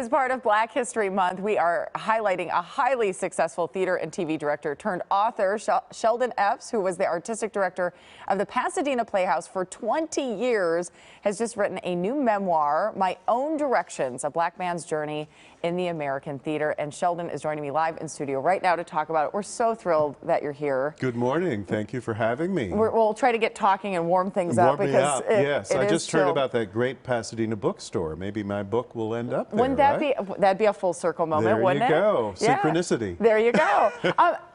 As part of Black History Month, we are highlighting a highly successful theater and TV director turned author, Sheldon Epps, who was the artistic director of the Pasadena Playhouse for 20 years, has just written a new memoir, My Own Directions, a black man's journey in the American theater. And Sheldon is joining me live in studio right now to talk about it. We're so thrilled that you're here. Good morning. Thank you for having me. We'll try to get talking and warm things up because yes, I just heard about that great Pasadena bookstore. Maybe my book will end up there. Wouldn't that'd be a full circle moment, wouldn't it? There you go. Synchronicity. Yeah. There you go.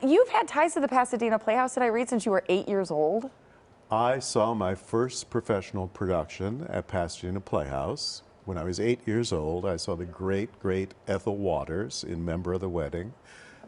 You've had ties to the Pasadena Playhouse, did I read, since you were 8 years old? I saw my first professional production at Pasadena Playhouse. When I was 8 years old, I saw the great, great Ethel Waters in Member of the Wedding.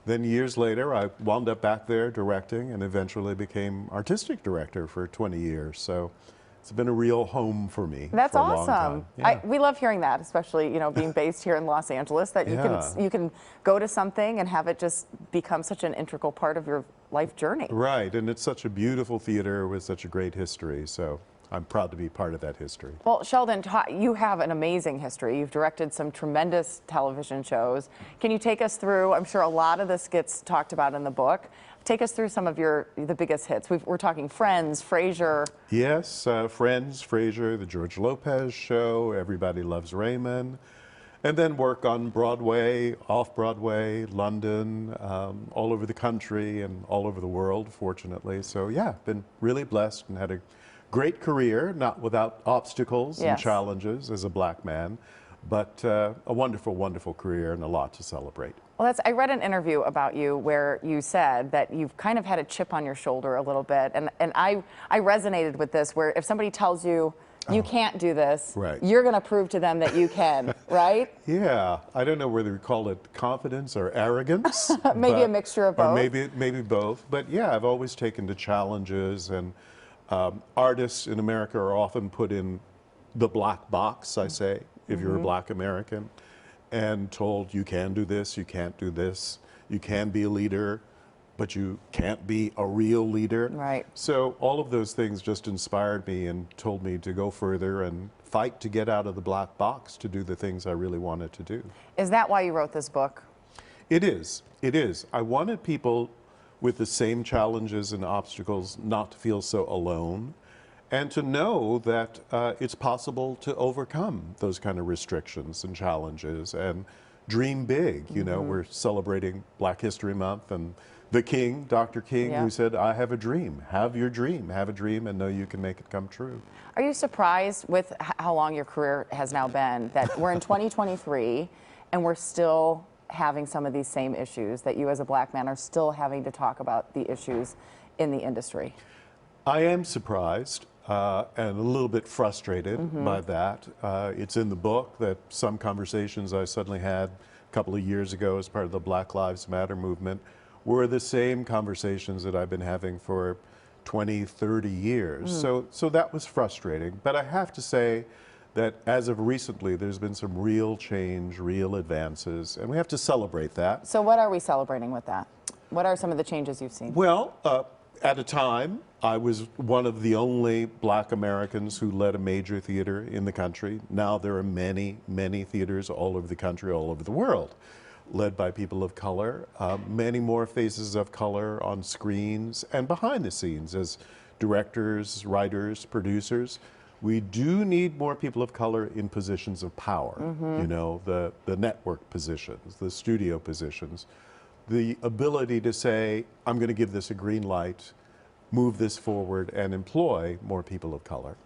Then years later, I wound up back there directing and eventually became artistic director for 20 years. So it's been a real home for me. That's for a awesome. long time. Yeah. We love hearing that, especially being based here in Los Angeles, that you can go to something and have it just become such an integral part of your life journey. Right, and it's such a beautiful theater with such a great history. So I'm proud to be part of that history. Well, Sheldon, you have an amazing history. You've directed some tremendous television shows. Can you take us through, I'm sure a lot of this gets talked about in the book, take us through some of the biggest hits. We're talking Friends, Frasier. Yes, Friends, Frasier, The George Lopez Show, Everybody Loves Raymond, and then work on Broadway, off-Broadway, London, all over the country and all over the world, fortunately. So yeah, been really blessed and had a great career, not without obstacles and challenges as a black man, but a wonderful, wonderful career and a lot to celebrate. Well, I read an interview about you where you said that you've kind of had a chip on your shoulder a little bit, and I resonated with this, where if somebody tells you you can't do this, you're going to prove to them that you can, right? Yeah, I don't know whether we call it confidence or arrogance. Maybe a mixture of both. Or maybe both, but yeah, I've always taken the challenges, and artists in America are often put in the black box, I say, if you're a black American, and told you can do this, you can't do this, you can be a leader, but you can't be a real leader. Right. So all of those things just inspired me and told me to go further and fight to get out of the black box to do the things I really wanted to do. Is that why you wrote this book? It is. It is. I wanted people with the same challenges and obstacles not to feel so alone, and to know that it's possible to overcome those kind of restrictions and challenges and dream big. You know, we're celebrating Black History Month, and the King, Dr. King, who said, I have a dream. Have your dream. Have a dream and know you can make it come true. Are you surprised with how long your career has now been, that we're in 2023 and we're still having some of these same issues, that you as a black man are still having to talk about the issues in the industry? I am surprised and a little bit frustrated by that. It's in the book that some conversations I suddenly had a couple of years ago as part of the Black Lives Matter movement were the same conversations that I've been having for 20, 30 years. So that was frustrating. But I have to say that as of recently, there's been some real change, real advances, and we have to celebrate that. So what are we celebrating with that? What are some of the changes you've seen? Well, at a time, I was one of the only black Americans who led a major theater in the country. Now there are many, many theaters all over the country, all over the world, led by people of color. Many more faces of color on screens and behind the scenes as directors, writers, producers. We do need more people of color in positions of power, you know, the network positions, the studio positions. The ability to say, I'm going to give this a green light, move this forward, and employ more people of color.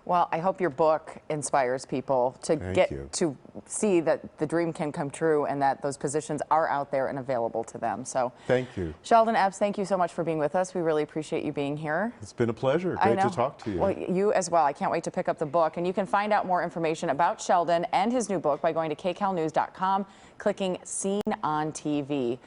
Well, I hope your book inspires people to to see that the dream can come true and that those positions are out there and available to them. So thank you. Sheldon Epps, thank you so much for being with us. We really appreciate you being here. It's been a pleasure. Great to talk to you. Well, you as well. I can't wait to pick up the book. And you can find out more information about Sheldon and his new book by going to kcalnews.com, clicking Seen on TV.